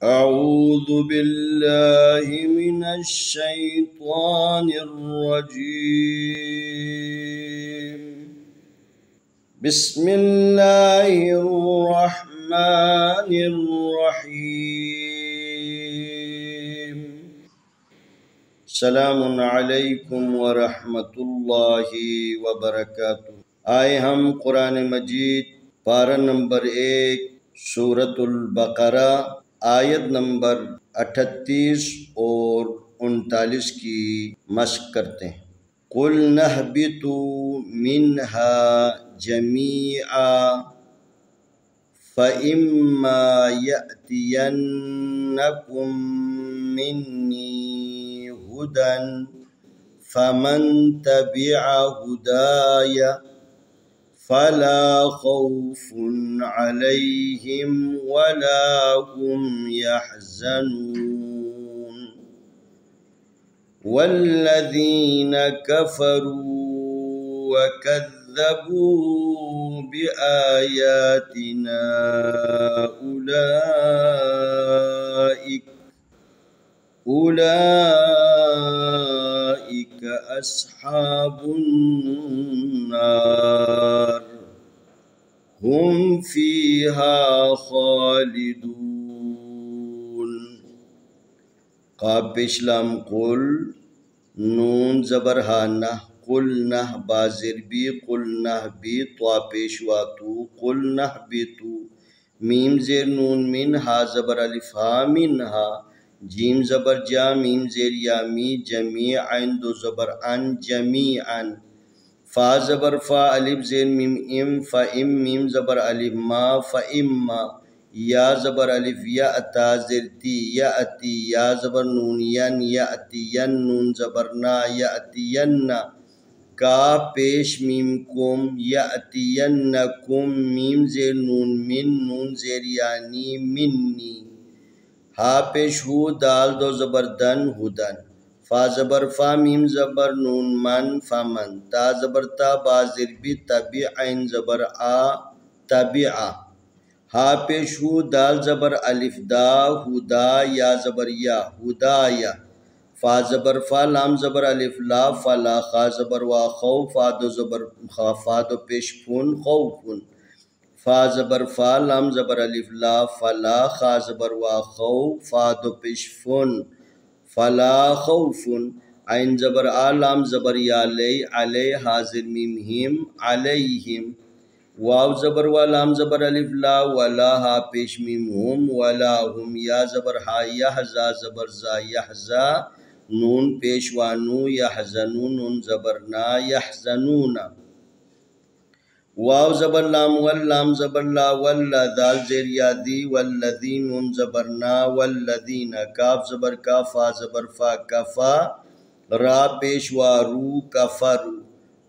أعوذ بالله من الشيطان الرجيم. بسم الله الرحمن الرحيم. सलाम अलैकुम वरहमतुल्लाहि वबरकातुह। आए हम कुरान मजीद पारा नंबर 1 सूरतुल बकरा आयत नंबर 38 और 39 की मश्क करते हैं। कुल नहबितु मिन्हा जमीआ फ़इम्मा यअतियन्नकुम मिन्नी हुदन फमन तबिअ हुदाय फला खौफुन अलैहिम वला हुम यहज़नून। वल्लज़ीन कफ़रू वकज़्ज़बू बिआयातिना उलाइक अस्हाबुन नार हुम फीहा खालिदून। काफ पेश लाम कुल नून ज़बर हा नह कुल नह बाज़िर बी कुल नह बी त्वा पेशवा तू कुल नह बी तू मीम ज़ेर नून मिन हा ज़बर अलिफ हा मिन हा जीम ज़बर जा मीम ज़ेर या मी जमी आइन दो ज़बर अन जमी अन फ़ा ज़बर फ़ा अलिफ ज़ेर मीम इम फ़ा इम मीम ज़बर अलिफ मा फ़ा इम्मा या ज़बर अलिफ या अता ज़ेर ती या अती या ज़बर नून यन या अती यन नून ज़बर ना या अती यन्ना का पेश मीम कुम या अती यन्ना कुम मीम ज़ेर नून मिन नून ज़ेर यानी मिन्नी हा पेश हु दाल दो ज़बर दन हुदन फ़ा ज़बर फ़ा मीम ज़बर नून मन फ़मन ता ज़बर ता बा ज़ेर बी तबी आइन ज़बर आ तबिआ हा पेश हु दाल ज़बर अलिफ दा हुदा या ज़बर या हुदाया फ़ा ज़बर फ़ा लाम ज़बर अलिफ ला फ़ला खा ज़बर वा खौ फ़ा दो ज़बर खा फ़ा दो पेश फुन खौफुन फ़ा ज़बर फ़ा लाम ज़बर अलिफ ला फ़ला खा ज़बर वा खौ फ़ा दो पेश फुन फ़ला खौफुन आइन ज़बर आ लाम ज़बर या अलै हाज़िर मीम हिम अलैहिम वाव ज़बर वा लाम ज़बर अलिफ ला वला हा पेश मीम हुम वला हुम या ज़बर हा यहज़ा ज़बर ज़ा यहज़ा नून पेश वा नू यहज़नू नून ज़बर ना यहज़नूना वाव ज़बर लाम वल लाम ज़बर ला वल्ला दाल ज़ेर या दी वल्लज़ी नून ज़बर ना वल्लज़ीना काफ ज़बर का फ़ा ज़बर फ़ा कफ़ा रा पेश वा रू कफ़रू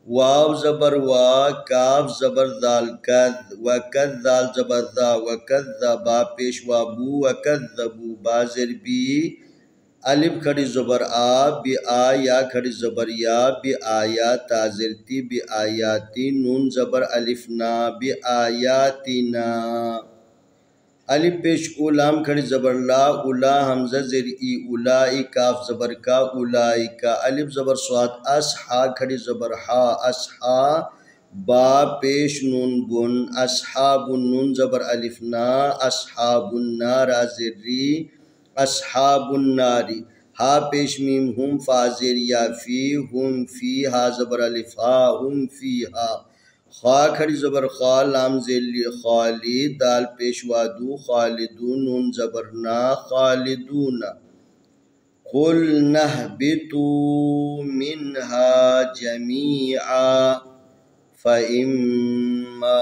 वाव ज़बर वा काफ ज़बर दाल कद वकद दाल ज़बर दा वकज़्ज़बा पेश वा बू वकज़्ज़बू बा ज़ेर बी अलिफ खड़ी ज़बर आ बी आ या खड़ी ज़बर या बी आया ता ज़ेर ती बी आयाती नून ज़बर अलिफ ना बी आयातिना अलिफ पेश उलाम खड़ी ज़बर ला उला हमज़ा ज़ेर ई उलाई काफ ज़बर का उलाइका अलिफ ज़बर स्वाद अस्हा खड़ी ज़बर हा अस्हा बा पेश नून बुन अस्हाबुन नून ज़बर अलिफ ना अस्हाबुन नारा ज़ेर री अस्हाबुन नारी हा पेश मीम हुम फ़ा ज़ेर या फी हुम फी हा ज़बर अलिफ हा हुम फी हा खा खड़ी ज़बर खा लाम ज़ेली खाली दाल पेशवा दू खालिदून नून ज़बर ना खालिदूना कुल नहबितू मिन्हा जमीआ फ़इम्मा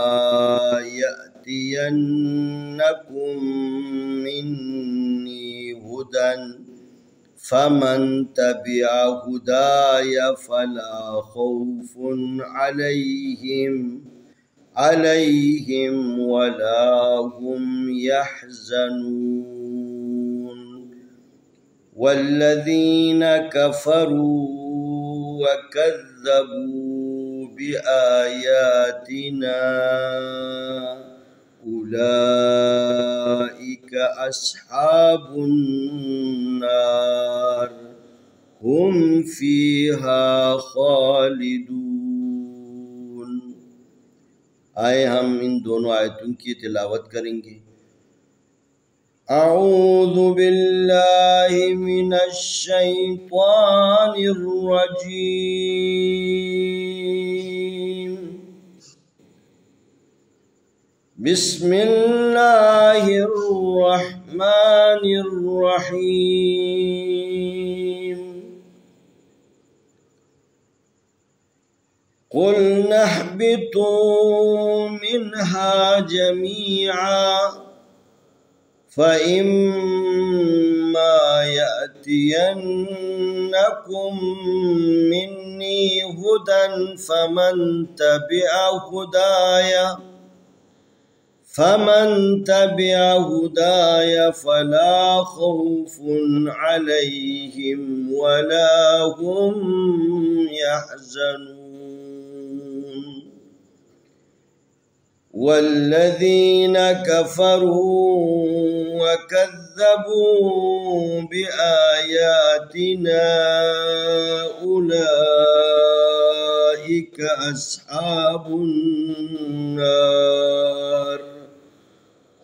यअतियन्नकुम मिन्नी हुदन फमन तबिअ हुदाय फला खौफुन अलैहिम वला हुम यहज़नून। वल्लज़ीन कफ़रू वकज़्ज़बू बिआयातिना उलाइक अस्हाबुन नार हुम फीहा खालिदून। आए हम इन दोनों आयतों की तिलावत करेंगे। अऊज़ु बिल्लाहि मिनश शैतानिर रजीम। बिस्मिल्लाहिर रहमानिर रहीम। कुल नहबितू मिन्हा जमीआ फ़इम्मा यअतियन्नकुम मिन्नी हुदन फ़मन तबिअ हुदाय फ़ला खौफ़ुन अलैहिम वला हुम यहज़नून। वल्लज़ीन कफ़रू वकज़्ज़बू बिआयातिना उलाइक अस्हाबुन नार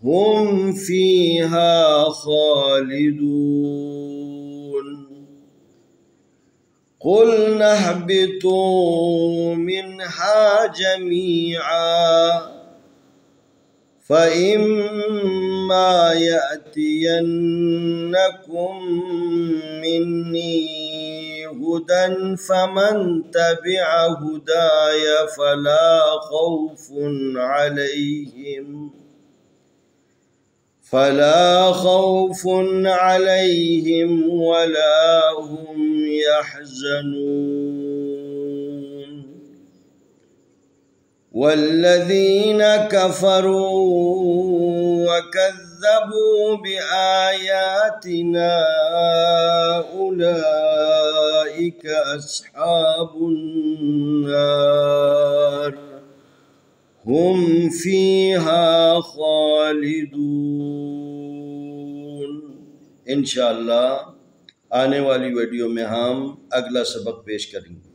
हुम फीहा खालिदून। कुल नहबितू मिन्हा जमीआ फ़इम्मा यअतियन्नकुम मिन्नी हुदन फ़मन तबिअ हुदाय फ़ला खौफ़ुन अलैहिम वला हुम यहज़नून। वल्लज़ीन कफ़रू वकज़्ज़बू बिआयातिना उलाइक अस्हाबुन नार हुम फीहा खालिदून। इंशाअल्लाह आने वाली वीडियो में हम अगला सबक पेश करेंगे।